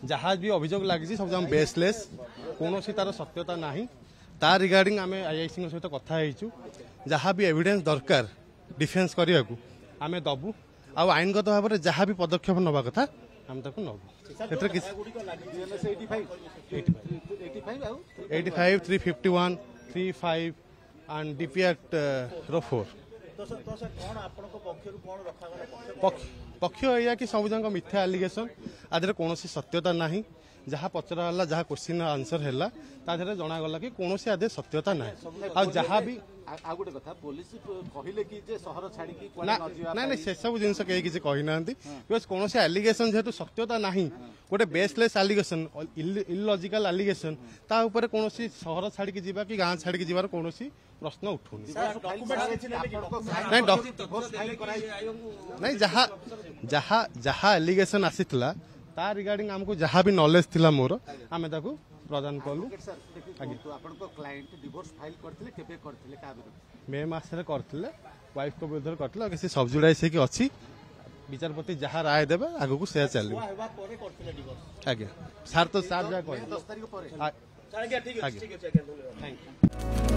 जहाँ भी अभियोग लगी सब जन बेसलेस कौन तार सत्यता ना तार रिगार्डिंग आम आईआईसी सहित कथा जहाँ भी एविडेंस दरकार डिफेन्स करने को आम दबू आईनगत भाव में जहाँ भी पदक्षेप नवा कथा आम तक नबू 85 351 35 एंड डीपी एक्ट रो 4 पक्ष या कि सब जन मिथ्या एलिगेशन आदि कौन सत्यता ना जहाँ पचरा जहाँ क्वेश्चन आंसर है तादे जनागला कि कौन आदि सत्यता ना जहाँ भी ना से सब जिन किसी कहना बिकज कौन एलिगेशन जेहेतु सत्यता ना गोटे बेसलेस एलिगेशन इलॉजिकल एलिगेशन ता ऊपर कौन सहर छाड़ी जीवा कि गाँ छाड़ी जीवार कौन प्रश्न उठुनी नहीं जहाँ जहाँ जहाँ एलिगेशन आसीला ता रिगार्डिंग आमको जहाँ भी नॉलेज थिला मोर आमे ताकू प्रदान कलु मे मासरे करथिले वाइफ को विरुद्ध करथिले किसी सब्जुडाइज है कि अछि विचारपति जहाँ राय देबे आगु को से चलु आगे सर तो सर जा कहि 10 तारिख पर आगे ठीक है थैंक यू